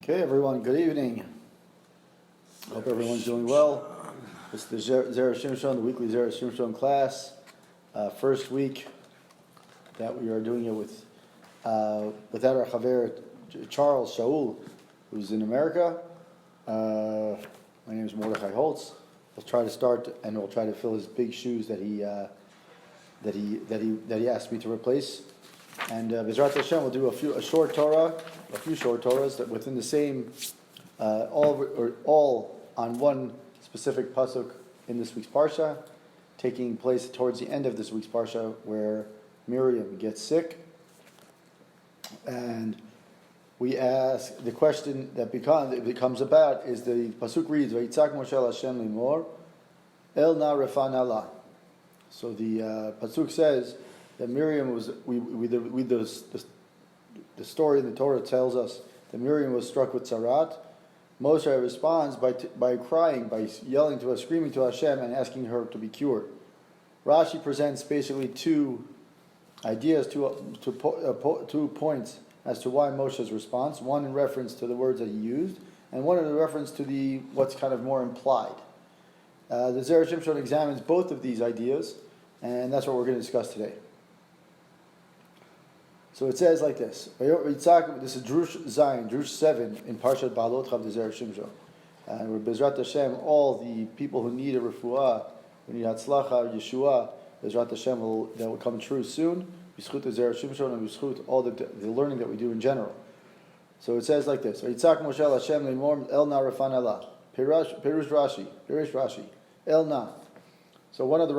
Okay, everyone, good evening. Hope everyone's doing well. It's the Zera Shimshon, the weekly Zera Shimshon class. First week that we are doing it without our Chaver Charles Shaul, who's in America. My name is Mordecai Holtz. We'll try to start, and we'll try to fill his big shoes that he asked me to replace. And B'ezrat Hashem, we'll do a few short Torahs that within the same, all on one specific pasuk in this week's Parsha, taking place towards the end of this week's Parsha, where Miriam gets sick. And we ask, the question that becomes about is the pasuk reads, Vayitzak Moshe Hashem limor, El na Rafah la. So the pasuk says that Miriam was, the story in the Torah tells us that Miriam was struck with tzarat. Moshe responds by crying, by yelling to us, screaming to Hashem, and asking her to be cured. Rashi presents basically two ideas, two points as to why Moshe's response. One in reference to the words that he used, and one in reference to what's kind of more implied. The Zera Shimshon examines both of these ideas, and that's what we're going to discuss today. So it says like this. This is Drush Zayin, Drush 7 in Parshat Behaalotecha of the Zera Shimshon. And where B'ezrat Hashem, all the people who need a refuah, who need Hatzlacha, Yeshua, B'ezrat Hashem that will come true soon. B'zchut the Zera Shimshon and b'zchut all the learning that we do in general. So it says like this. Yitzak Moshe Hashem lemor el na Rafah la. Perush Rashi. El na. So one of the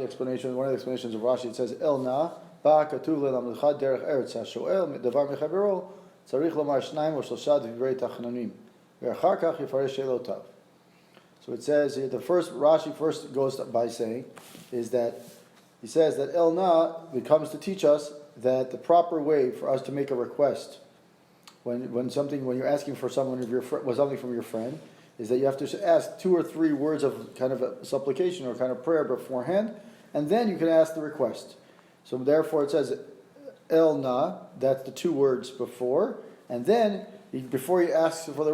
explanations of Rashi, it says El na. So it says here, the first Rashi first goes by saying is that he says that El Na comes to teach us that the proper way for us to make a request when you're asking for something from your friend is that you have to ask 2 or 3 words of kind of a supplication or kind of prayer beforehand, and then you can ask the request. So therefore it says El Na, that's the 2 words before, and then before you ask for the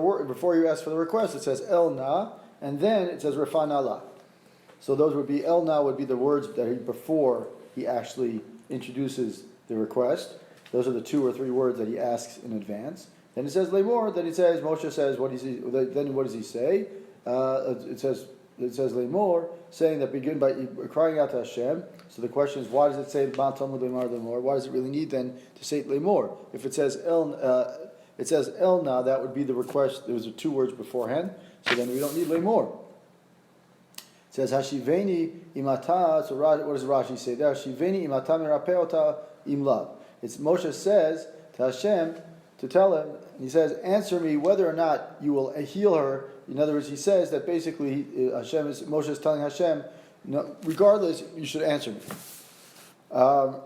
request, it says El Na, and then it says Rafah la. So those would be El Na would be the words that before he actually introduces the request. Those are the 2 or 3 words that he asks in advance. Then it says Lemor. Then Moshe says what does he say? It says Lemor, saying that begin by crying out to Hashem. So the question is, why does it say Ma Talmud Lemar Lemor? Why does it really need then to say Lemor? If it says El Na, that would be the request. There was 2 words beforehand, so then we don't need Lemor. It says Hashiveni imata. So what does Rashi say there? Hashiveni imata mirapeota imlav. It's Moshe says to Hashem to tell him, and he says, answer me whether or not you will heal her. In other words, he says that basically Moshe is telling Hashem, no, regardless, you should answer me. So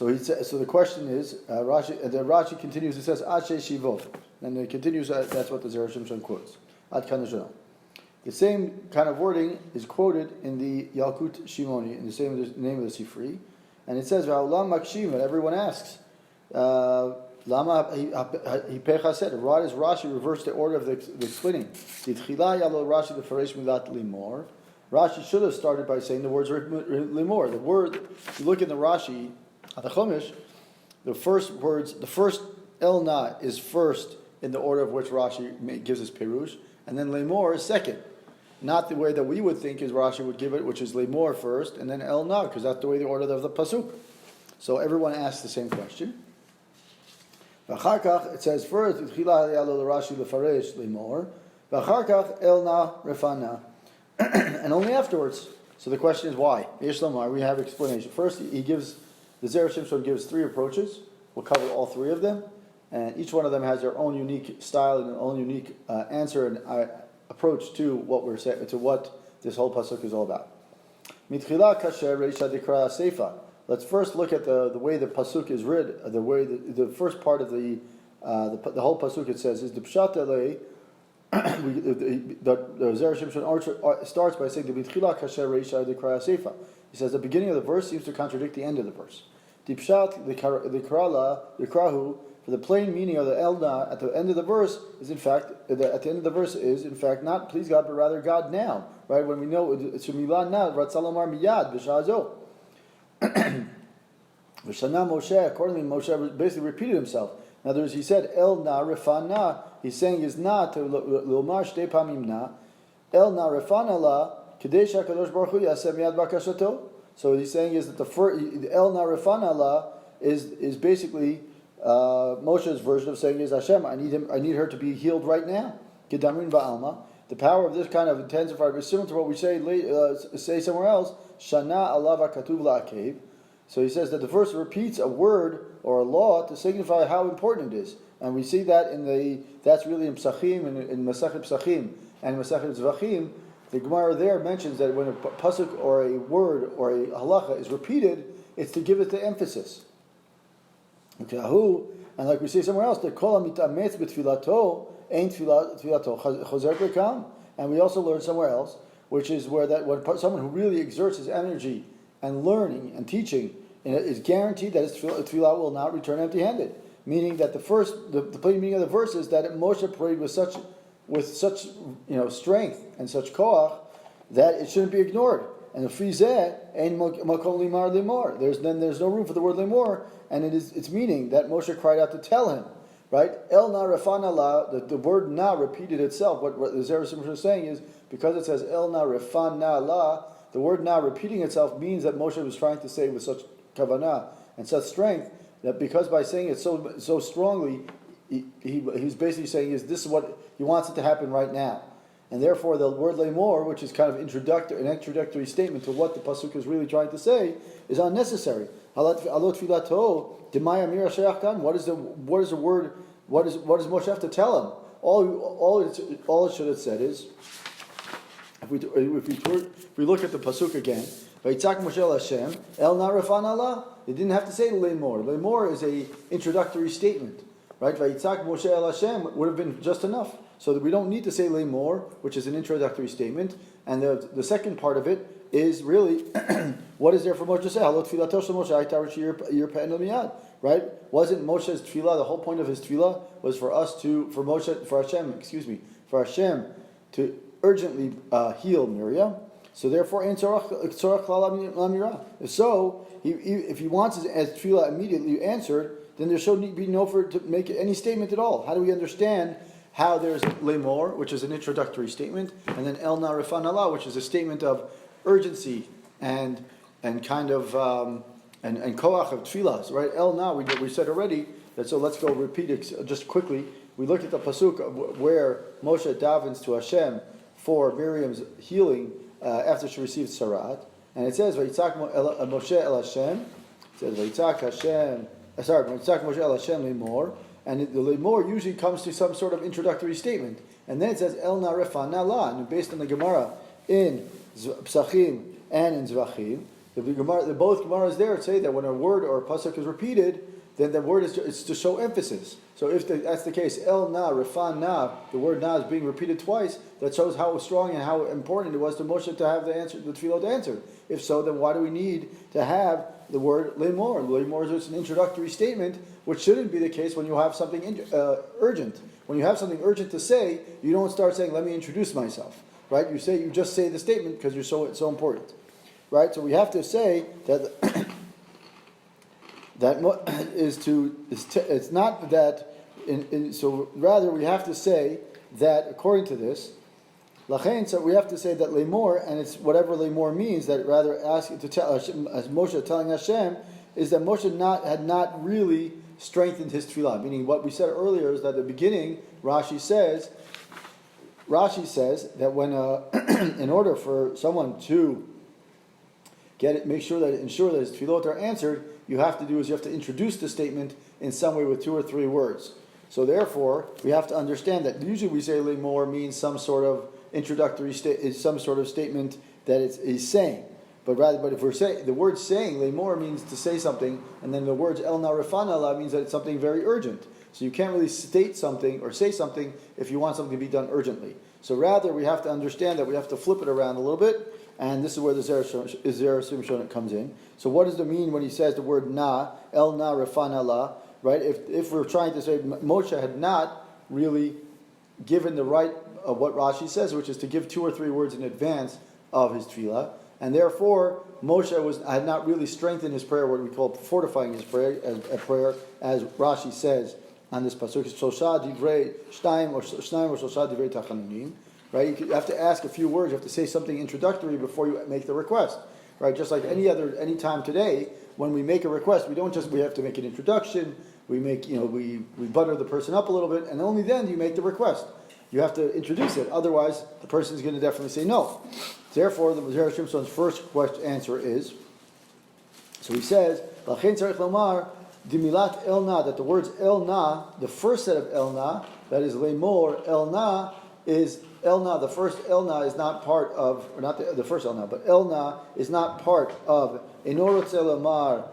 the question is, Rashi continues. It says Ashe Shivo, and it continues. That's what the Zera Shimshon quotes. Ad Kanashon. The same kind of wording is quoted in the Yalkut Shimoni, in the same name of the Sifri, and it says Va'olam Makshiv, and everyone asks. Lama Hipecha said, why does Rashi reverse the order of the explaining? Rashi should have started by saying the words limor. The word, you look in the Rashi, the Chumash, the first El Na is first in the order of which Rashi gives us Perush, and then limor is second. Not the way that we would think is Rashi would give it, which is limor first, and then El Na, because that's the way the order of the Pasuk. So everyone asks the same question. It says first, and only afterwards. So the question is why? We have explanation. First, the Zera Shimshon gives 3 approaches. We'll cover all 3 of them, and each one of them has their own unique style and their own unique answer and approach to what this whole pasuk is all about. Let's first look at the way the pasuk is read. The way the first part of the whole pasuk, it says is the pshat elei. The Zera Shimshon starts by saying the mitchila kasher reisha dekra seifa. He says the beginning of the verse seems to contradict the end of the verse. The pshat the krala the krahu for the plain meaning of the El Na at the end of the verse is in fact not please God, but rather God now. Right? When we know it's Milah Na Ratzalomar Miyad V'Shazo. V'Shana Moshe. Accordingly, Moshe basically repeated himself. In other words, he said El Na Rafah Na. He's saying his Na to Lomar Shtei Pamim Na. El Na Rafah Na La Kadesh HaKadosh Baruch Hu Yaseh Miyad Bakashato. So what he's saying is that the El Na Rafah Na La is basically Moshe's version of saying is Hashem, I need her to be healed right now. Kedamrin Ba'alma. The power of this kind of intensified is similar to what we say somewhere else. Shana Alav HaKatuv La'akev. So he says that the verse repeats a word or a law to signify how important it is, and we see that that's really in Psachim and in Masachet Psachim and Masachet Zvachim. The Gemara there mentions that when a pasuk or a word or a halacha is repeated, it's to give it the emphasis. And like we say somewhere else, the kol ha'mitametz b'tfilato ain't tfilato chozer b'kam. And we also learn somewhere else, which is where that when someone who really exerts his energy and learning and teaching is guaranteed that his tefillah will not return empty-handed. Meaning that the plain meaning of the verse is that Moshe prayed with such strength and such koach that it shouldn't be ignored. And the frizeh ain't makom limar limor. There's no room for the word limor, and it's meaning that Moshe cried out to tell him, right? El na refana la. The word na repeated itself. What the Zera Shimshon is saying is because it says El na refana la, the word na repeating itself means that Moshe was trying to say with such kavanah and such strength that because by saying it so strongly, he's basically saying this is what he wants it to happen right now. And therefore, the word lemor, which is kind of an introductory statement to what the pasuk is really trying to say, is unnecessary. What is the word? What does Moshe have to tell him? All it should have said is, if we look at the pasuk again, Vayitzak Moshe el Hashem el na refan Allah. They didn't have to say lemor. Lemor is a introductory statement, right? Vayitzak Moshe el Hashem would have been just enough. So that we don't need to say lemor, which is an introductory statement. And the second part of it is really, what is there for Moshe to say? Halot tfilato shel Moshe hayta shir pe'en miyad. Right? Wasn't Moshe's tefillah, the whole point of his tefillah was for Hashem to urgently heal Miriam. So therefore, so if he wants his tefillah immediately answered, then there should be no for to make any statement at all. How do we understand how there's lemor, which is an introductory statement, and then el na refan Allah, which is a statement of urgency and kind of and koach of tefillah, right? El na, we said already that. So let's go repeat it just quickly. We looked at the pasuk where Moshe davens to Hashem for Miriam's healing after she received sarat, and it says Vayitzak Moshe el Hashem. It says Vayitzak Moshe el Hashem lemor. And the lemor usually comes to some sort of introductory statement. And then it says, El na refan na la. And based on the Gemara in Psachim and in Zvachim, both Gemaras there say that when a word or a pasuk is repeated, then the word is to show emphasis. So if that's the case, El na refan na, the word na is being repeated twice, that shows how strong and how important it was to Moshe to have the tefillah answered. If so, then why do we need to have the word lemor? Lemor is just an introductory statement, which shouldn't be the case when you have something urgent. When you have something urgent to say, you don't start saying, let me introduce myself. Right? You just say the statement because it's so important. Right? So we have to say that it's not that, so rather we have to say that according to this, so we have to say that lemor, and it's whatever lemor means, that rather ask to tell Hashem, as Moshe telling Hashem, is that Moshe had not really strengthened his tefillah. Meaning what we said earlier is that at the beginning, Rashi says that when in order for someone to ensure that his tefillot are answered, you have to introduce the statement in some way with 2 or 3 words. So therefore, we have to understand that usually we say lemor means some sort of introductory some sort of statement that he's saying. But if we're saying the word saying lemor means to say something, and then the words el na refan Allah means that it's something very urgent. So you can't really state something or say something if you want something to be done urgently. So rather we have to understand that we have to flip it around a little bit, and this is where the Zera Shimshon comes in. So what does it mean when he says the word na, el na refan Allah? right? If we're trying to say Moshe had not really given the right of what Rashi says, which is to give 2 or 3 words in advance of his tefillah, and therefore Moshe had not really strengthened his prayer, what we call fortifying his prayer, as Rashi says on this pasuk, Shosha divrei shnaim or shosha divrei tachanunim. Right, you have to ask a few words. You have to say something introductory before you make the request. Right, just like any time today, when we make a request, we have to make an introduction. We make, we butter the person up a little bit, and only then do you make the request. You have to introduce it. Otherwise, the person is going to definitely say no. Therefore, the Zera Shimshon's first answer is, so he says, L'chein tzarich lomar dimilat elna, that the words elna, the first set of elna, that is lemor, elna is elna. The first elna is not part of, or not the first elna, but elna is not part of enorotze lomar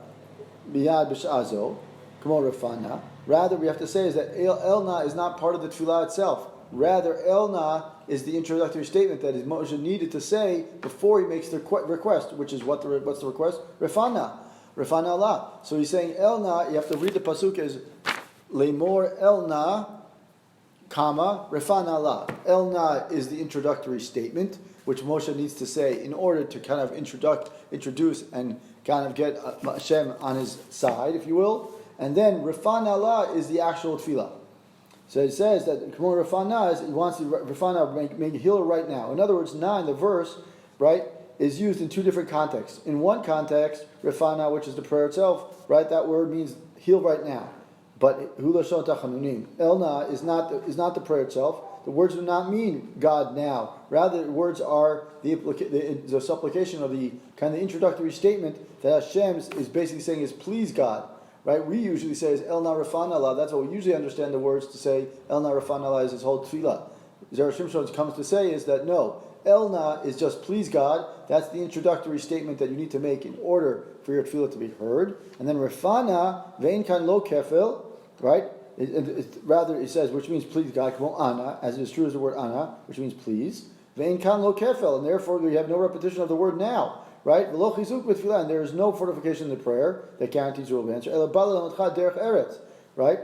biyad b'shazo, k'mo refana. Rather, we have to say is that elna is not part of the tefillah itself. Rather, elna is the introductory statement that Moshe needed to say before he makes the request, which is what's the request? Refana. Refana Allah. So he's saying elna, you have to read the pasuk as lemor elna, comma, refana Allah. Elna is the introductory statement, which Moshe needs to say in order to kind of introduce and kind of get Hashem on his side, if you will. And then refana Allah is the actual tefillah. So it says that K'mo Rafana is he wants to Rafana make heal right now. In other words, na in the verse, right, is used in 2 different contexts. In one context, Rafana, which is the prayer itself, right, that word means heal right now. But Hulashon Tachanunim, Elna is not the prayer itself. The words do not mean God now. Rather, the words are the supplication of the kind of introductory statement that Hashem is basically saying is please God. Right, we usually say is El Na Rafan Allah. That's what we usually understand the words to say. El Na Rafan Allah is his whole tefillah. Zera Shimshon comes to say is that no, El Na is just please God. That's the introductory statement that you need to make in order for your tefillah to be heard. And then Rafana Vein Kan Lo Kefil, right? Rather, it says which means please God. Kmo Ana, as it is true as the word Ana, which means please. Vein Kan Lo Kefil, and therefore we have no repetition of the word now. Right? And there is no fortification in the prayer that guarantees you will be answered. Right?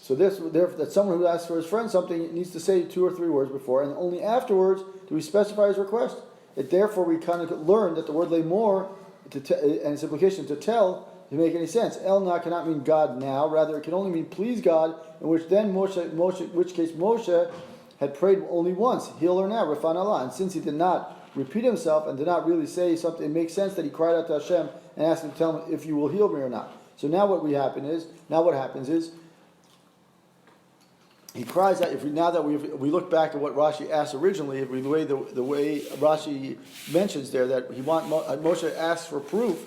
So that someone who asks for his friend something needs to say 2 or 3 words before, and only afterwards do we specify his request. Therefore, we kind of learn that the word lemor and its implication to tell to make any sense. Elna cannot mean God now; rather, it can only mean please God. In which then Moshe had prayed only once, heal her now, Rafan Allah, and since he did not repeat himself and did not really say something, it makes sense that he cried out to Hashem and asked him to tell him if you will heal me or not. So now what happens is he cries out. Now that we look back at what Rashi asked originally, the way Rashi mentions there that Moshe asks for proof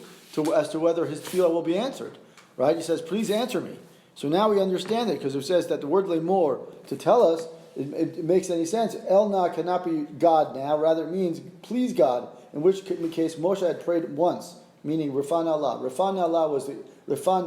as to whether his tefillah will be answered. Right? He says, "Please answer me." So now we understand it because it says that the word lemor to tell us. It makes any sense. Elna cannot be God now. Rather, it means please God. In which case, Moshe had prayed once, meaning Rafan Allah. Rafan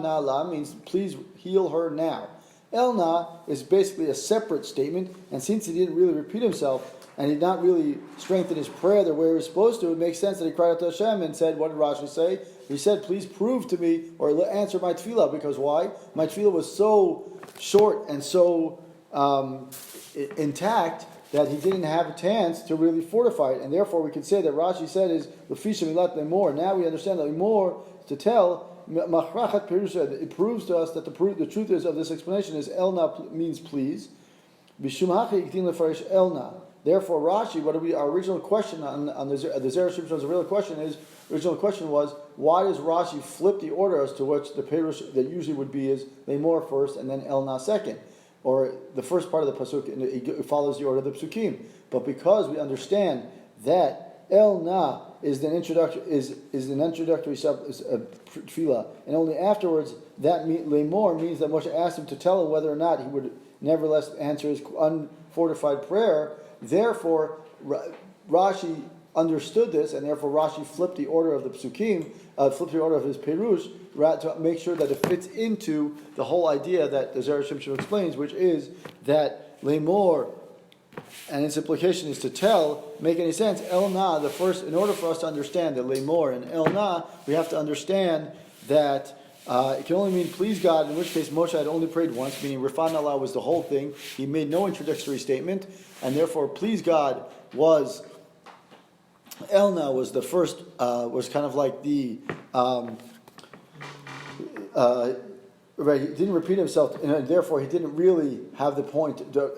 Allah means please heal her now. Elna is basically a separate statement, and since he didn't really repeat himself and he did not really strengthen his prayer the way he was supposed to, it makes sense that he cried out to Hashem and said, what did Rashi say? He said, please prove to me or answer my tefillah. Because why? My tefillah was so short and so intact that he didn't have a chance to really fortify it, and therefore we can say that Rashi said is Lefisha Milat Lemor. Now we understand that Lemor to tell Machrachat Perusha. It proves to us that the truth is of this explanation is Elna means please. Bishum Hachi Iktin Lefarish Elna. Therefore Rashi, our original question on the Zera Shimshon's original question was why does Rashi flip the order as to which the Perush that usually would be is Lemor first and then Elna second? Or the first part of the pasuk, it follows the order of the psukim. But because we understand that El Na is an introductory tefillah, and only afterwards that lemor means that Moshe asked him to tell him whether or not he would nevertheless answer his unfortified prayer. Therefore, Rashi understood this, and therefore Rashi flipped the order of the psukim, flipped the order of his perush, to make sure that it fits into the whole idea that the Zera Shimshon explains, which is that lemor and its implication is to tell, make any sense. El Na, in order for us to understand that lemor and El Na, we have to understand that it can only mean please God, in which case Moshe had only prayed once, meaning Rafah Allah was the whole thing. He made no introductory statement, and therefore please God was, Elna was the first, was kind of like the, right, he didn't repeat himself, and therefore he didn't really have the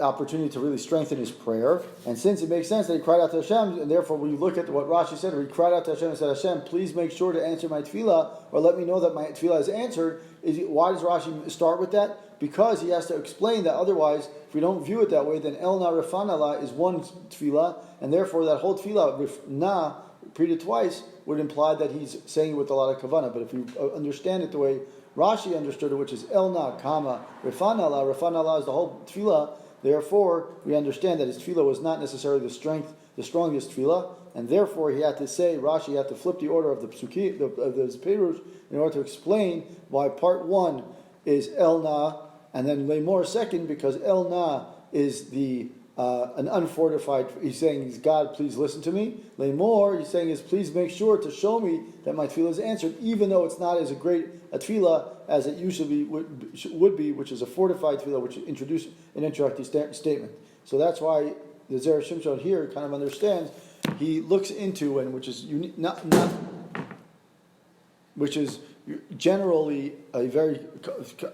opportunity to really strengthen his prayer. And since it makes sense that he cried out to Hashem, and therefore when you look at what Rashi said, he cried out to Hashem and said, Hashem, please make sure to answer my tefillah, or let me know that my tefillah is answered. Why does Rashi start with that? Because he has to explain that otherwise, if we don't view it that way, then El Na Refanala is one tefillah, and therefore that whole tefillah, Na, repeated twice, would imply that he's saying it with a lot of kavanah. But if you understand it the way Rashi understood it, which is Elna, Kama, Refanala is the whole tefillah. Therefore, we understand that his tefillah was not necessarily the strongest tefillah, and therefore he had to say, Rashi had to flip the order of the psuki, of the perush, in order to explain why part 1 is Elna, and then Lemor second, because Elna is the an unfortified, he's saying, God, please listen to me. Lemor, he's saying, is please make sure to show me that my tefillah is answered, even though it's not as great a tefillah as it usually would be, which is a fortified tefillah, which introduces an introductory statement. So that's why the Zera Shimshon here kind of understands. He looks into, and which is which is generally a very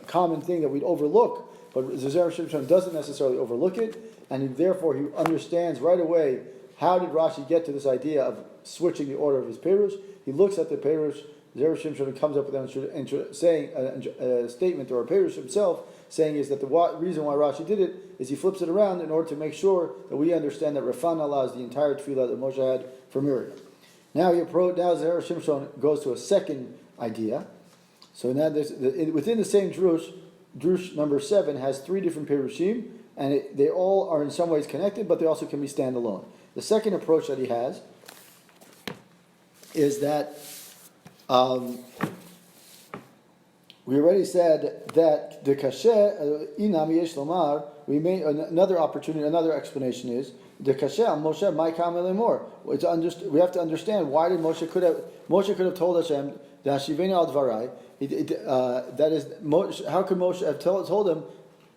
common thing that we'd overlook, but the Zera Shimshon doesn't necessarily overlook it, and therefore he understands right away how did Rashi get to this idea of switching the order of his perush. He looks at the perush, Zera Shimshon comes up with saying a statement, or a perush himself, saying is that the reason why Rashi did it is he flips it around in order to make sure that we understand that Rafah Allah is the entire tefillah that Moshe had for Miriam. Now Zera Shimshon goes to a second idea. So now within the same drush number 7 has 3 different perushim, and they all are in some ways connected, but they also can be standalone. The second approach that he has is that we already said that the kasher inam yesh lomar. We made another opportunity. Another explanation is the kasher Moshe my kamel more. We have to understand why did Moshe could have told Hashem that shiveni al dvarai. That is, how could Moshe have told him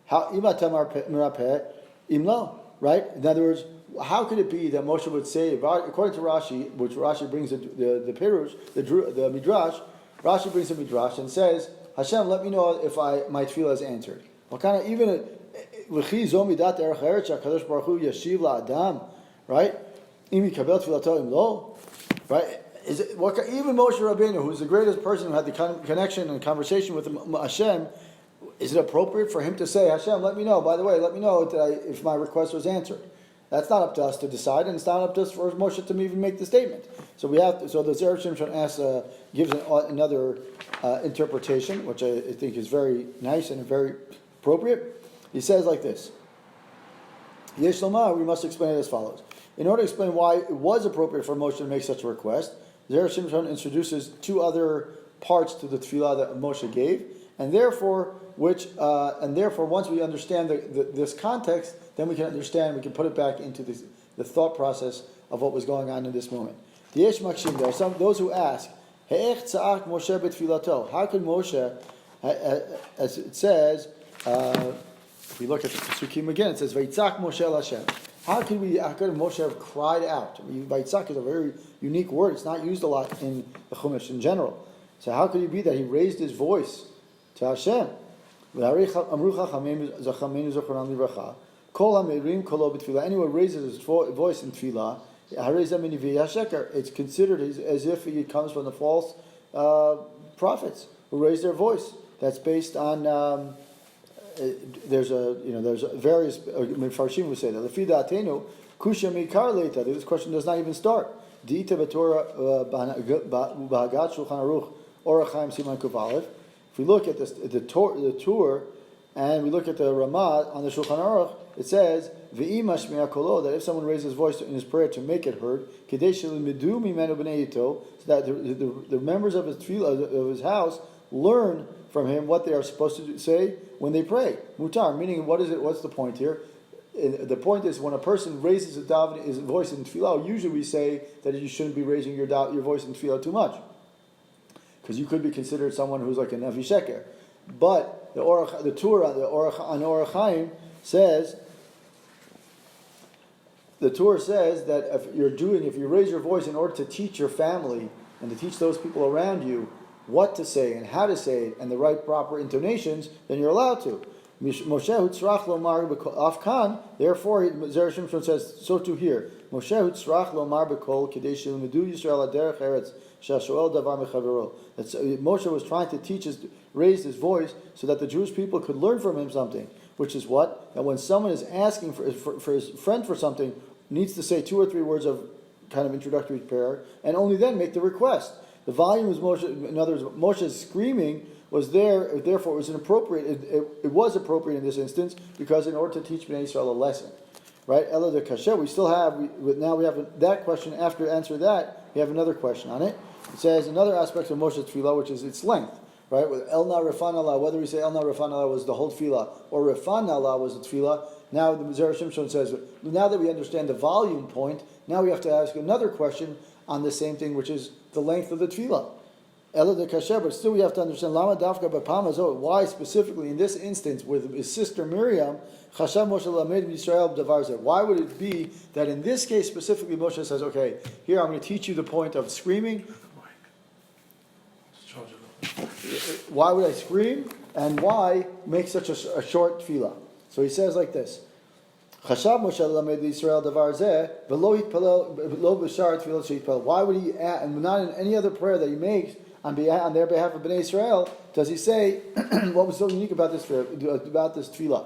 how imatam mirapeh imlo, right? In other words, how could it be that Moshe would say, according to Rashi, which Rashi brings the Perush, the Midrash, Rashi brings the Midrash and says, Hashem, let me know if my tefillah is answered. What kind of, even l'chi zo midat erech eretz HaKadosh Baruch Hu yashiv la'adam, right? Imi kabel tfilato imlo, right? Even Moshe Rabbeinu, who's the greatest person who had the connection and conversation with Hashem, is it appropriate for him to say, Hashem, let me know, by the way, let me know if my request was answered? That's not up to us to decide, and it's not up to us for Moshe to even make the statement. So so the Zera Shimshon gives another interpretation, which I think is very nice and very appropriate. He says like this: Yesh lomar, we must explain it as follows. In order to explain why it was appropriate for Moshe to make such a request, Zera Shimshon introduces 2 other parts to the tefillah that Moshe gave, and therefore, once we understand this context, then we can put it back into the thought process of what was going on in this moment. The Yesh Makshim, there are those who ask, He'ech tza'ak Moshe betfilato. How could Moshe, as it says, if we look at the Pesukim again, it says, Veitzak Moshe el Hashem. How could Moshe have cried out? Veitzak is a very unique word. It's not used a lot in the Chumash in general. So how could it be that he raised his voice to Hashem? Anyone raises his voice in tefillah, it's considered as if it comes from the false prophets who raise their voice. That's based on there's various Mefarshim who say that Lefida Atenu Kusha Mikar Leita. This question does not even start. Diita B'Torah B'Hagat Shulchan Aruch Orach Chaim Siman Kuf Aleph. If we look at the Torah, and we look at the Ramah on the Shulchan Aruch, it says V'ima Shmiya Kolo, that if someone raises his voice in his prayer to make it heard, Kadesh Midu Mimenu B'nei Yito, so that the members of his house learn from him what they are supposed to say when they pray. Mutar, meaning what is it? What's the point here? The point is when a person raises his voice in tefillah, usually we say that you shouldn't be raising your voice in tefillah too much. because you could be considered someone who's like a Navi Sheker. But the Orach Chaim says, the Torah says that if you raise your voice in order to teach your family and to teach those people around you what to say and how to say it and the right proper intonations, then you're allowed to. Moshe hutzrach lomar afkan. Therefore, Zera Shimshon says so too here. Moshe hutzrach lomar b'kol kedei shilmedu Yisrael aderech eretz shashoel davar mechavero. Moshe was trying to raise his voice so that the Jewish people could learn from him something. Which is what? That when someone is asking for his friend for something, needs to say 2 or 3 words of kind of introductory prayer, and only then make the request. The volume was Moshe. In other words, Moshe's screaming was there. Therefore, it was inappropriate. It was appropriate in this instance because in order to teach Bnei Israel a lesson, right? Ela de kasher. We still have. Now we have that question. After answer that, we have another question on it. It says another aspect of Moshe's tefillah, which is its length. Right, with Elna Rafan Allah, whether we say Elna Rafan Allah was the whole tefillah or Rafan Allah was the tefillah, now the Zera Shimshon says, now that we understand the volume point, now we have to ask another question on the same thing, which is the length of the tefillah. Ela de kasher, but still we have to understand Lama Dafka B'Pamazot, why specifically in this instance with his sister Miriam, Chashav Moshe Lamed Yisrael Davar Zeh. Why would it be that in this case specifically Moshe says, okay, here I'm going to teach you the point of screaming. Why would I scream? And why make such a short tefillah? So he says like this: Chashav Moshe lamed Yisrael davar zeh v'lo b'shar tefillah sheitpal. Why would he add, and not in any other prayer that he makes on their behalf of Bnei Israel, does he say what was so unique about this tefillah?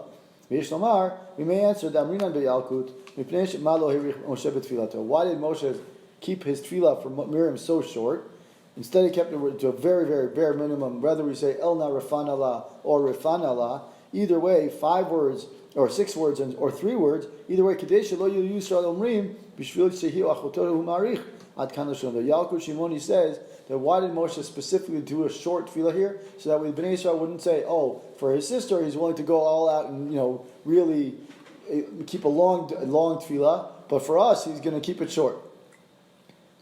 We may answer that Amrinan beYalkut mipnei shema lo hirich Moshe b'tfilato. Why did Moshe keep his tefillah for Miriam so short? Instead, he kept it to a very, very bare minimum. Whether we say Elna Rafan Allah or Rafan Allah, either way, 5 words or 6 words or 3 words, either way, Kadesh lo Yisrael Omrim Bishvil Shehi Achotohu Marich Ad Kanashon. The Yalkut Shimoni says that why did Moshe specifically do a short tefillah here, so that Bnei Israel wouldn't say, oh, for his sister he's willing to go all out and really keep a long tefillah, but for us he's going to keep it short.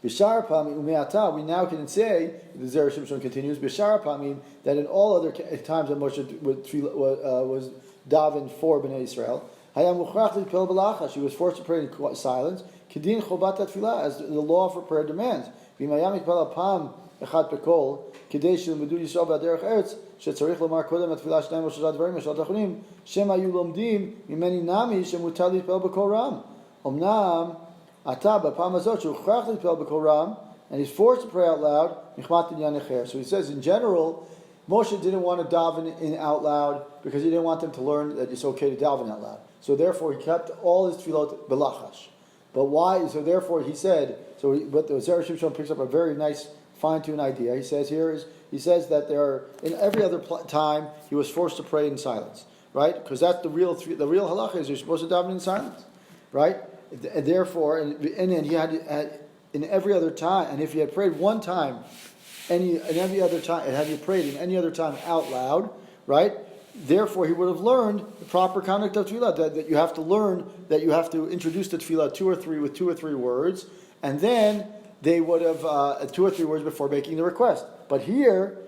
B'shar pamim umeata, we now can say, the Zera Shimshon continues, B'shar pamim, that in all other times that Moshe was davened for Bnei Israel, hayam uchrach l'pel b'lacha, she was forced to pray in silence, kedin chobat tefillah, as the law for prayer demands. V'mayam ikpel apam echad pekol, kedei shilmedu Yisrael b'aderech eretz, shetzarich lomar kodem atfilah shnayim v'shlosh dvarim v'shlosh tachonim, shem hayu lomdim mimeni nami shemutar l'pel b'kol ram. Omnam and he's forced to pray out loud. So he says, in general, Moshe didn't want to daven in out loud because he didn't want them to learn that it's okay to daven out loud. So therefore, he kept all his tefillot belachash. But why? So therefore, he said. But the Zera Shimshon picks up a very nice, fine-tuned idea. He says that in every other time he was forced to pray in silence, right? Because that's the real halacha is you're supposed to daven in silence, right? And therefore, and he had in every other time, and if he had prayed one time, had he prayed in any other time out loud, right? Therefore, he would have learned the proper conduct of tefillah. That you have to learn that you have to introduce the tefillah 2 or 3 words, and then they would have 2 or 3 words before making the request. But here,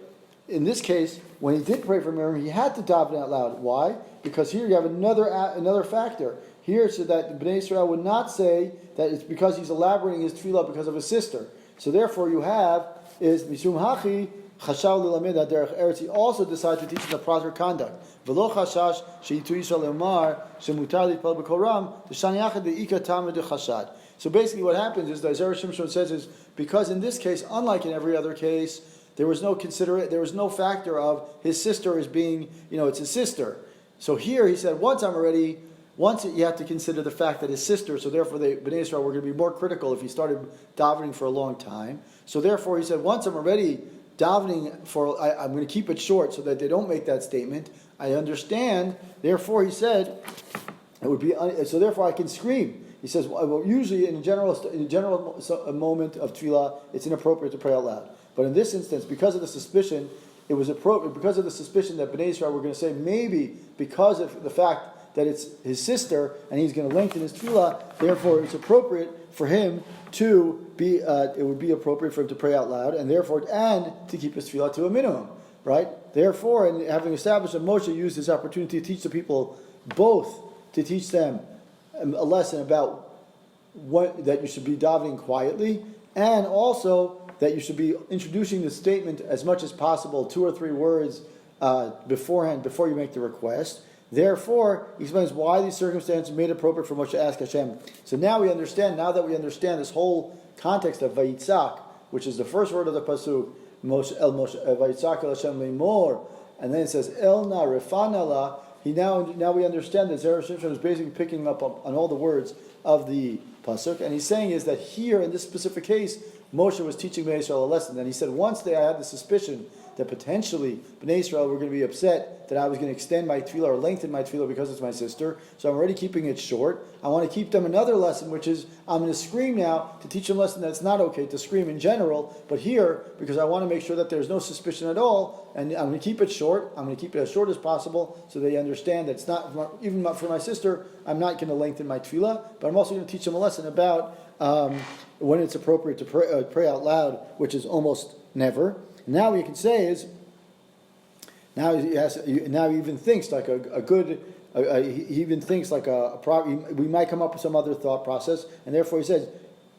in this case, when he did pray for Miriam, he had to daven out loud. Why? Because here you have another factor. Here, so that Bnei Israel would not say that it's because he's elaborating his tefillah because of his sister. So therefore, you have is Mishum Hachi Chashav L'Lamed Derech Eretz. He also decided to teach in the proper conduct. V'lo Chashash Sheitu Yisrael Lemar Shemutar L'Yitpal B'Kol Ram D'Shani Yachad De'ika Tamid Chashad. So basically, what happens is that Zera Shimshon says is because in this case, unlike in every other case, there was no factor of his sister as being it's his sister. So here he said once you have to consider the fact that his sister, so therefore Bnei Israel were going to be more critical if he started davening for a long time. So therefore he said, once I'm already davening I'm going to keep it short so that they don't make that statement. I understand. Therefore he said, it would be, so therefore I can scream. He says, well, usually in a general moment of tefillah, it's inappropriate to pray out loud. But in this instance, because of the suspicion, it was appropriate, because of the suspicion that Bnei Israel were going to say, maybe because of the fact that it's his sister and he's going to lengthen his tefillah, therefore it's appropriate for him to be, it would be appropriate for him to pray out loud, and therefore, and to keep his tefillah to a minimum, right? Therefore, and having established that Moshe used his opportunity to teach the people both, to teach them a lesson about that you should be davening quietly, and also that you should be introducing the statement as much as possible, 2 or 3 words beforehand, before you make the request. Therefore, he explains why these circumstances made it appropriate for Moshe to ask Hashem. So now we understand, now that we understand this whole context of Vayitzak, which is the first word of the pasuk, Vayitzak el Hashem lemor, and then it says El na refana la. Now we understand that Zera Shimshon is basically picking up on all the words of the pasuk, and he's saying is that here in this specific case, Moshe was teaching Bnei Israel a lesson, and he said once I had the suspicion that potentially Bnei Israel were going to be upset that I was going to extend my tefillah or lengthen my tefillah because it's my sister, so I'm already keeping it short. I want to keep them another lesson, which is I'm going to scream now to teach them a lesson that it's not okay to scream in general, but here, because I want to make sure that there's no suspicion at all, and I'm going to keep it short, I'm going to keep it as short as possible so they understand that it's not, even for my sister, I'm not going to lengthen my tefillah, but I'm also going to teach them a lesson about when it's appropriate to pray out loud, which is almost never. Now what you can say is, now he even thinks like he even thinks like we might come up with some other thought process, and therefore he says,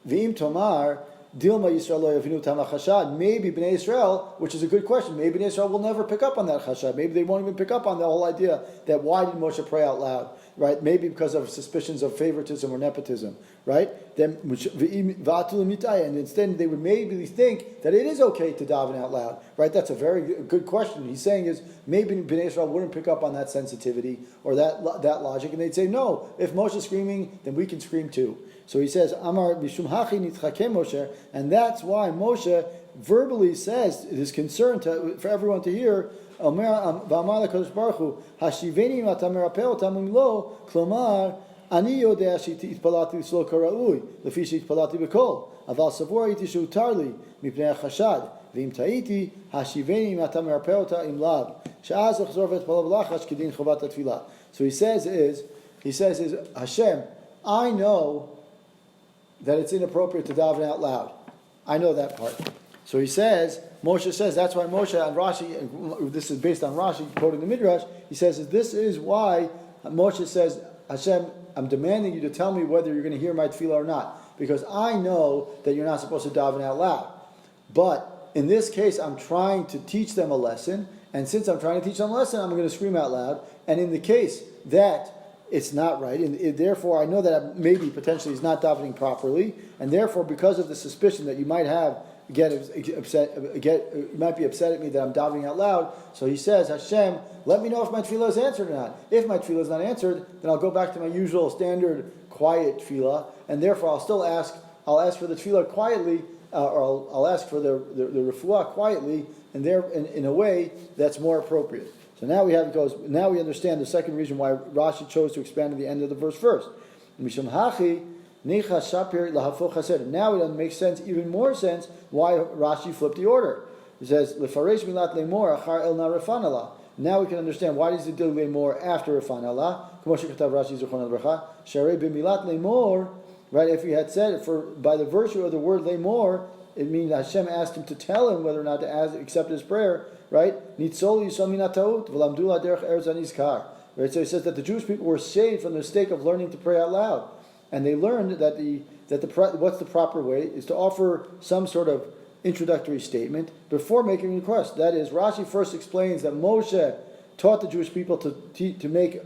V'im Tomar, Dilma Yisrael lo yavinu tam lachashad. Maybe Bnei Israel, which is a good question, maybe Bnei Israel will never pick up on that chashad. Maybe they won't even pick up on the whole idea that why did Moshe pray out loud, right? Maybe because of suspicions of favoritism or nepotism, right? Then and instead they would maybe think that it is okay to daven out loud, right? That's a very good question. He's saying is maybe Bnei Israel wouldn't pick up on that sensitivity or that logic, and they'd say no. If Moshe's screaming, then we can scream too. So he says, Amar Mishum Hachi Nitchake Moshe, and that's why Moshe verbally says his concern for everyone to hear, V'amar LaKadosh Baruch Hu, Hashiveni Mata Merapeh Otam Lo, Klomar, Ani Yodea Shitipalati L'Slo Kara'ui, Lefi Shitipalati B'Kol, Aval Savor Iti Shutarli, Mipnei HaChashad, V'im Ta'iti, Hashiveni Mata Merapeh Otam Im Lav, She'az L'chzor V'Tpalav Lachash Kedin Chovat HaTfilah. So he says Hashem, I know that it's inappropriate to daven out loud. I know that part. So he says, Moshe says, that's why Moshe and Rashi, and this is based on Rashi quoting the Midrash, he says, this is why Moshe says, Hashem, I'm demanding you to tell me whether you're going to hear my tefillah or not, because I know that you're not supposed to daven out loud. But in this case, I'm trying to teach them a lesson, and since I'm trying to teach them a lesson, I'm going to scream out loud, and in the case that it's not right, and therefore I know that maybe potentially he's not davening properly, and therefore because of the suspicion that you might have, you might be upset at me that I'm davening out loud. So he says, Hashem, let me know if my tefillah is answered or not. If my tefillah is not answered, then I'll go back to my usual standard quiet tefillah, and therefore I'll ask for the tefillah quietly, or I'll ask for the refuah quietly, and in a way that's more appropriate. So now now we understand the second reason why Rashi chose to expand at the end of the verse first. Mishum hachi nicha shapir lahafoch haser. Now it makes sense, even more sense, why Rashi flipped the order. It says lefaresh milat lemor achar el na refanala. Now we can understand why does it do lemor after refanala. K'mo shekatav Rashi zichron al bracha sharei b'milat lemor. Right, if he had said by the virtue of the word lemor, it means Hashem asked him to tell him whether or not to accept his prayer. Right? Right? So he says that the Jewish people were saved from the mistake of learning to pray out loud, and they learned that what's the proper way is to offer some sort of introductory statement before making a request. That is, Rashi first explains that Moshe taught the Jewish people to make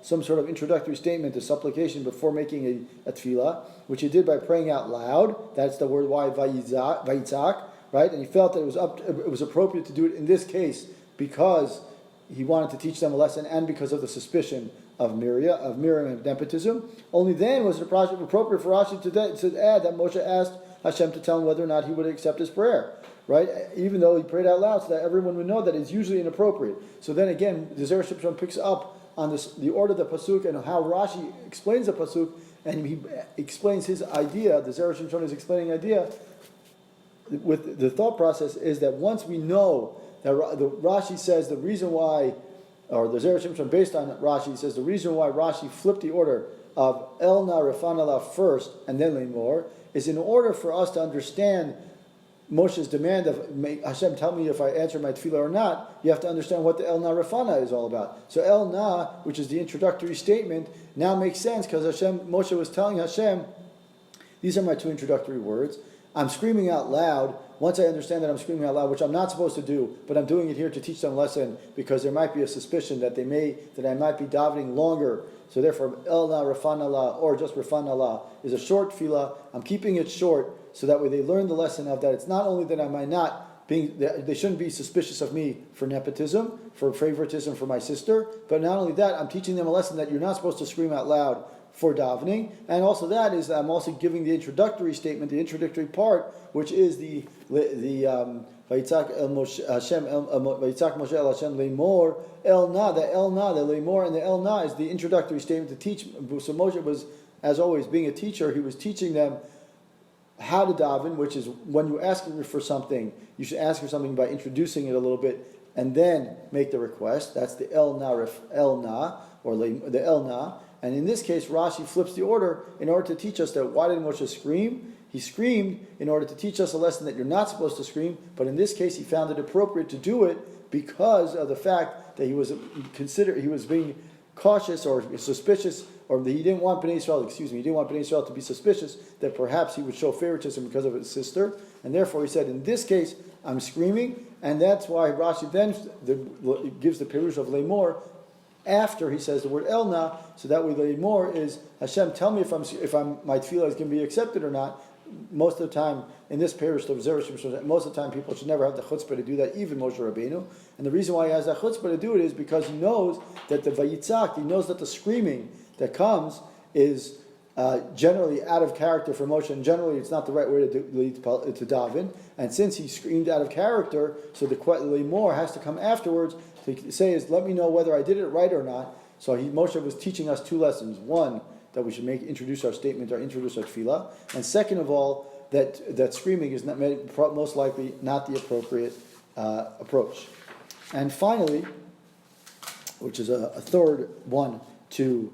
some sort of introductory statement, a supplication before making a tefillah, which he did by praying out loud. That's the word why vayitzak. Right, and he felt that it was appropriate to do it in this case because he wanted to teach them a lesson, and because of the suspicion of Miriam and nepotism. Only then was it appropriate for Rashi to add that Moshe asked Hashem to tell him whether or not he would accept his prayer. Right, even though he prayed out loud, so that everyone would know that it's usually inappropriate. So then again, the Zera Shimshon picks up on the order of the pasuk and how Rashi explains the pasuk, and he explains his idea. The Zera Shimshon is explaining idea. With the thought process is that once we know that the Rashi says the reason why or the Zera Shimshon based on Rashi, he says the reason why Rashi flipped the order of Elna Refanala first and then Lemor is in order for us to understand Moshe's demand of Hashem, tell me if I answer my tefillah or not. You have to understand what the Elna Refana is all about. So Elna, which is the introductory statement, now makes sense because Moshe was telling Hashem, these are my two introductory words. I'm screaming out loud. Once I understand that I'm screaming out loud, which I'm not supposed to do, but I'm doing it here to teach them a lesson because there might be a suspicion that I might be davening longer. So therefore, Elna Refanala or just Refanala is a short tefillah. I'm keeping it short so that way they learn the lesson of that. It's not only that I might not they shouldn't be suspicious of me for nepotism, for favoritism for my sister, but not only that, I'm teaching them a lesson that you're not supposed to scream out loud for davening, and also that is I'm also giving the introductory statement, the introductory part, which is the Vayitzak Moshe El Hashem Lemor El Na. The El Na, the Lemor, and the El Na is the introductory statement to teach. So Moshe was, as always, being a teacher, he was teaching them how to daven, which is when you ask for something, you should ask for something by introducing it a little bit and then make the request. That's the El Na, or the El Na. And in this case, Rashi flips the order in order to teach us that why did Moshe scream? He screamed in order to teach us a lesson that you're not supposed to scream, but in this case he found it appropriate to do it because of the fact that he was being cautious or suspicious, or that he didn't want Bnei Israel to be suspicious that perhaps he would show favoritism because of his sister, and therefore he said, in this case, I'm screaming, and that's why Rashi then gives the Pirush of Lemor after he says the word Elna, so that way Lemor is, Hashem, tell me if my tefillah is going to be accepted or not. Most of the time, in this parish of Zera Shimshon, most of the time people should never have the chutzpah to do that, even Moshe Rabbeinu. And the reason why he has that chutzpah to do it is because he knows that the vayitzak, he knows that the screaming that comes is generally out of character for Moshe, and generally it's not the right way to daven. And since he screamed out of character, so the Lemor has to come afterwards to say is, let me know whether I did it right or not. So Moshe was teaching us two lessons. One, that we should introduce our statement or introduce our tefillah. And second of all, that screaming is most likely not the appropriate approach. And finally, which is a third one to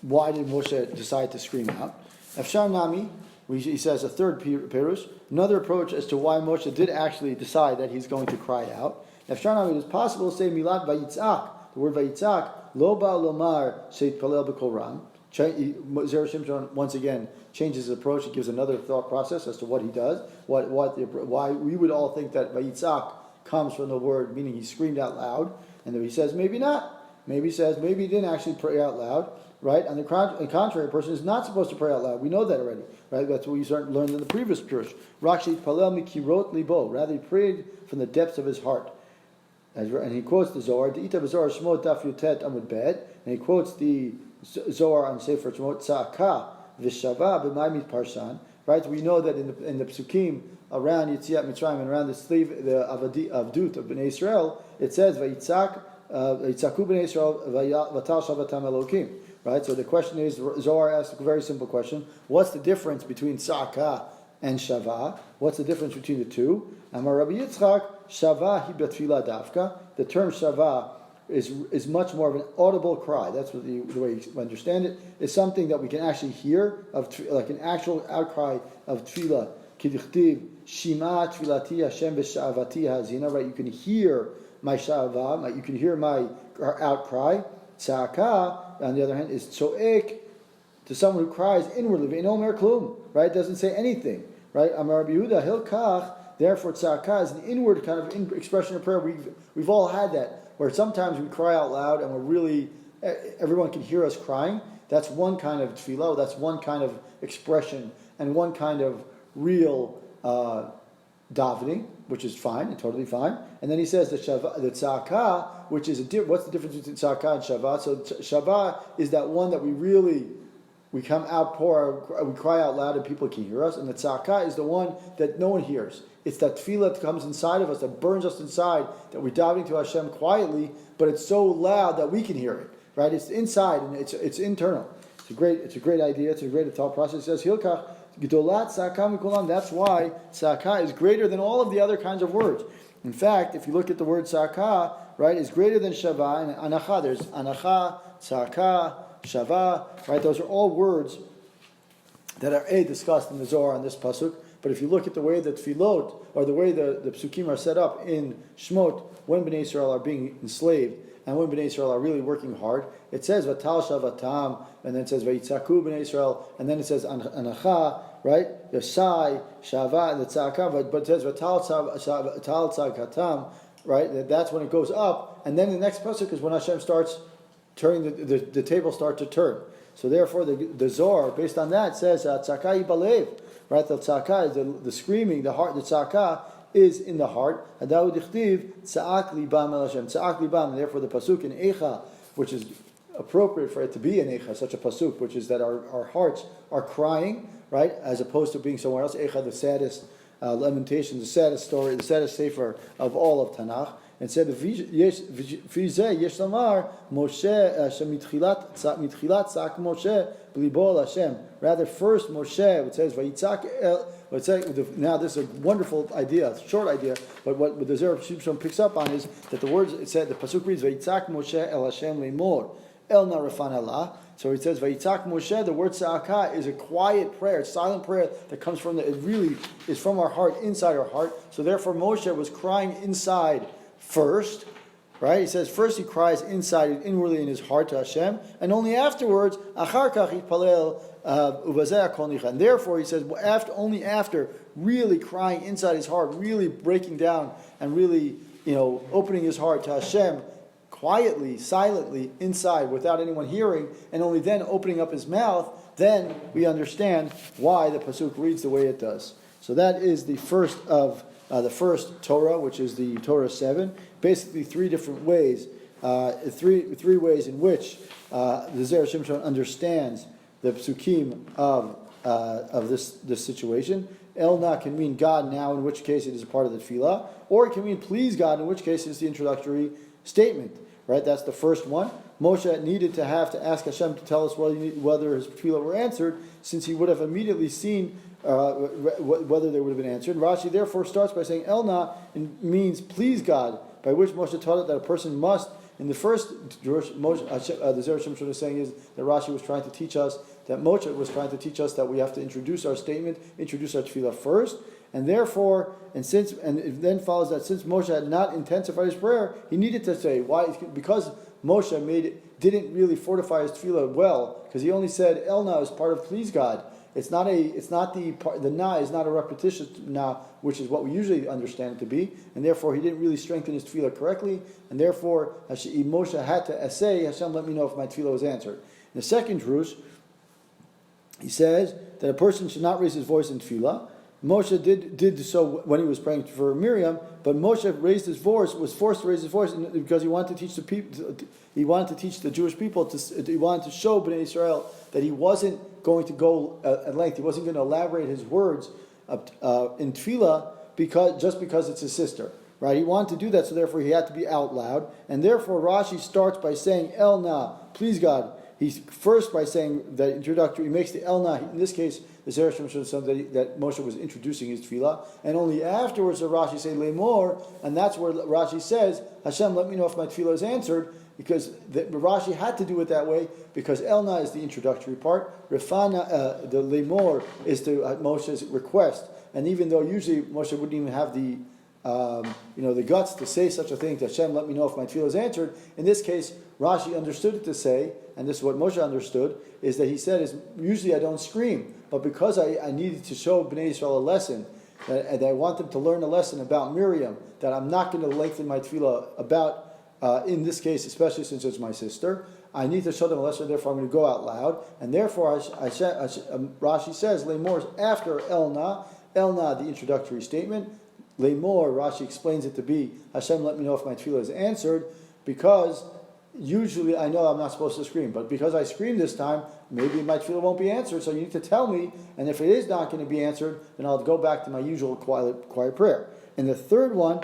why did Moshe decide to scream out? Efshar Nami, he says a third perush, another approach as to why Moshe did actually decide that he's going to cry out. Efshar Nami, it is possible to say milat vayitzak, the word vayitzak, lo ba lomar sheitpalel b'kol ram. Zera Shimshon once again changes his approach. He gives another thought process as to what he does. Why we would all think that vayitzak comes from the word meaning he screamed out loud, and then he says maybe not. Maybe he says maybe he didn't actually pray out loud. Right? On the contrary, a person is not supposed to pray out loud. We know that already. Right? That's what we learned in the previous pirush. Rakshit palel mikirot libo. Rather, he prayed from the depths of his heart. And he quotes the Zohar. De'ita b'Zohar shmot daf yutet amud bet. And he quotes the Zohar on Sefer Shemot, Tza'aka v'shava b'maimit parshan. Right? We know that in the psukim around Yetziat Mitzrayim and around the avdut of Bnei Israel, it says Vayitzaku Bnei Israel v'tal shavatam Elokim. Right? So the question is, Zohar asks a very simple question: what's the difference between Tza'aka and Shava? What's the difference between the two? Amar Rabbi Yitzchak, Shava hi b'tfilah dafka. The term Shava is much more of an audible cry. That's what the way you understand it. It's something that we can actually hear, like an actual outcry of tefillah. Kidichtiv shima tefilati Hashem v'sha'avati hazina. Right, you can hear my sha'ava, you can hear my outcry. Tza'aka, on the other hand, is tzo'ek, to someone who cries inwardly. Ve'ino mer klum. Right, doesn't say anything. Right, Amar Rabbi Yehuda hilkach. Therefore, tza'aka is an inward kind of expression of prayer. We've all had that, where sometimes we cry out loud and everyone can hear us crying. That's one kind of tefillah, that's one kind of expression, and one kind of real davening, which is fine and totally fine. And then he says the tza'aka, which is what's the difference between tza'aka and shava? So shava is that one that we come out, we cry out loud and people can hear us. And the tza'aka is the one that no one hears. It's that tefillah that comes inside of us, that burns us inside, that we're davening to Hashem quietly, but it's so loud that we can hear it. Right? It's inside and it's internal. It's a great idea. It's a great thought process. It says hilkach gedolat tza'aka mikolam. That's why tza'aka is greater than all of the other kinds of words. In fact, if you look at the word tza'aka, right, is greater than shava, and anacha, there's anacha, tzaka, shava, right? Those are all words that are discussed in the Zohar on this pasuk. But if you look at the way the tefillot, or the way the psukim are set up in Shmot, when Bnei Israel are being enslaved, and when Bnei Israel are really working hard, it says Vatal Shavatam, and then it says Vayitzaku Bnei Israel, and then it says Anacha, right? The Shai, Shava, and the Tzaka, but it says Vatal Tzakatam, right? That's when it goes up, and then the next pasuk is when Hashem starts turning, the tables start to turn. So therefore, the Zohar, based on that, says Tzaka Yibalev, right? The Tzaka is the screaming, the heart, the Tzaka is in the heart. And therefore the pasuk in Eicha, which is appropriate for it to be in Eicha, such a pasuk, which is that our hearts are crying, right, as opposed to being somewhere else. Eicha, the saddest lamentation, the saddest story, the saddest sefer of all of Tanakh. And said, Fizeh yesh lamar Moshe shemitchilat tzak Moshe b'libo Hashem. Rather, first Moshe, it says Vayitzak el. Now this is a wonderful idea, a short idea, but what the Zera Shimshon picks up on is that the words, it said, the pasuk reads Vayitzak Moshe el Hashem lemor el na rafan Allah. So it says Vayitzak Moshe. The word tzaka is a quiet prayer, a silent prayer that comes from it really is from our heart, inside our heart. So therefore Moshe was crying inside first, right? He says first he cries inside, inwardly in his heart to Hashem, and only afterwards, achar kach yitpalel uvazeh kol nicha. And therefore, he says, only after really crying inside his heart, really breaking down, and really, opening his heart to Hashem, quietly, silently, inside, without anyone hearing, and only then opening up his mouth, then we understand why the pasuk reads the way it does. So that is the first of the first Torah, which is the Torah 7, basically three different ways, three ways in which the Zera Shimshon understands the psukim of this situation. Elna can mean God now, in which case it is a part of the tefillah, or it can mean please God, in which case it's the introductory statement. Right? That's the first one. Moshe needed to have to ask Hashem to tell us whether his tefillah were answered, since he would have immediately seen whether they would have been answered. Rashi therefore starts by saying Elna means please God, by which Moshe taught it that a person must. In the first Jewish, the Zera Shimshon is saying is that Rashi was trying to teach us, that Moshe was trying to teach us that we have to introduce our statement, introduce our tefillah first, and therefore, and it then follows that since Moshe had not intensified his prayer, he needed to say why, because Moshe didn't really fortify his tefillah well, because he only said Elna is part of please God. The na is not a repetition na, which is what we usually understand it to be, and therefore he didn't really strengthen his tefillah correctly, and therefore Moshe had to say, Hashem, let me know if my tefillah was answered. In the second drush, he says that a person should not raise his voice in tefillah. Moshe did so when he was praying for Miriam, but Moshe was forced to raise his voice because he wanted to teach the people. He wanted to teach the Jewish people. He wanted to show Bnei Israel that he wasn't going to go at length. He wasn't going to elaborate his words in tefillah because it's his sister. Right? He wanted to do that, so therefore he had to be out loud. And therefore Rashi starts by saying El Na, please God. He's first by saying that introductory. He makes the El Na. In this case, the Zera Shimshon said that Moshe was introducing his tefillah, and only afterwards does Rashi say Lemor, and that's where Rashi says, Hashem, let me know if my tefillah is answered, because Rashi had to do it that way, because Elna is the introductory part, Rafah, the Lemor is Moshe's request, and even though usually Moshe wouldn't even have the guts to say such a thing to Hashem, let me know if my tefillah is answered. In this case, Rashi understood it to say, and this is what Moshe understood, is that he said, usually I don't scream, but because I needed to show Bnei Israel a lesson, and I want them to learn a lesson about Miriam, that I'm not going to lengthen my tefillah about, in this case, especially since it's my sister, I need to show them a lesson, therefore I'm going to go out loud, and therefore Rashi says, Lemor after Elna, the introductory statement, Lemor, Rashi explains it to be, Hashem, let me know if my tefillah is answered, because usually I know I'm not supposed to scream, but because I scream this time, maybe my tefillah won't be answered, so you need to tell me, and if it is not going to be answered, then I'll go back to my usual quiet prayer. And the third one,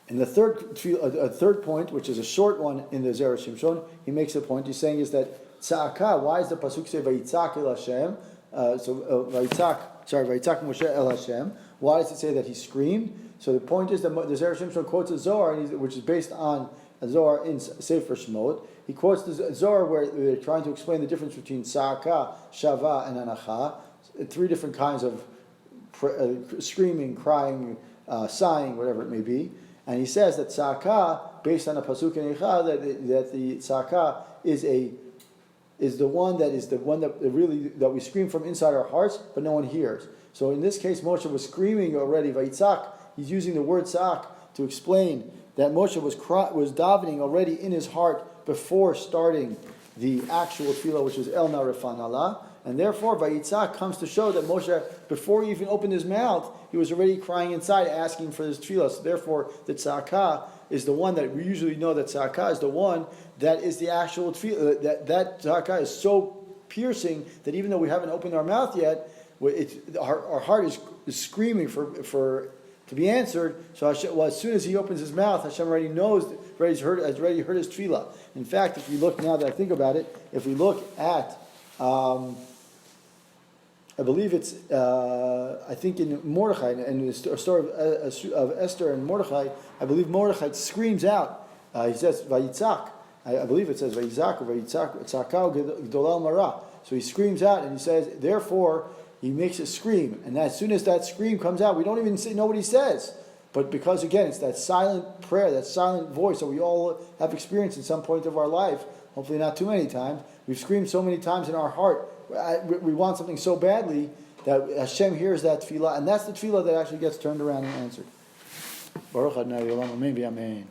third point, which is a short one in the Zera Shimshon, he makes a point, he's saying is that tza'aka, why is the pasuk say Vayitzak el Hashem, Vayitzak Moshe el Hashem, why does it say that he screamed? So the point is that the Zera Shimshon quotes a Zohar, which is based on a Zohar in Sefer Shemot. He quotes the Zohar where they're trying to explain the difference between Sa'aka, Shava, and Anacha. Three different kinds of screaming, crying, sighing, whatever it may be. And he says that Sa'aka, based on a pasuk in Eicha, that the Sa'aka is the one that we scream from inside our hearts, but no one hears. So in this case, Moshe was screaming already. Vayitzak. He's using the word Sa'ak to explain that Moshe was davening already in his heart before starting the actual tefillah, which is El Na Rafah Allah. And therefore, Vayitzak comes to show that Moshe, before he even opened his mouth, he was already crying inside, asking for his tefillah. So therefore, the tzaka is the one that we usually know that tzaka is the one that is the actual tefillah. That tzaka is so piercing that even though we haven't opened our mouth yet, our heart is screaming for to be answered. So Hashem, as soon as he opens his mouth, Hashem already knows, has already heard his tefillah. In fact, if we look, now that I think about it, if we look at I believe it's, I think in Mordecai, in the story of Esther and Mordecai, I believe Mordecai screams out, he says, Vayitzak, I believe it says, Vayitzak, or Vayitzak, Tzakau Gdolal Mara. So he screams out, and he says, therefore, he makes a scream. And as soon as that scream comes out, we don't even know what he says. But because, again, it's that silent prayer, that silent voice that we all have experienced at some point of our life, hopefully not too many times. We've screamed so many times in our heart. We want something so badly that Hashem hears that tefillah, and that's the tefillah that actually gets turned around and answered. Baruch Adonai Olam, Amen.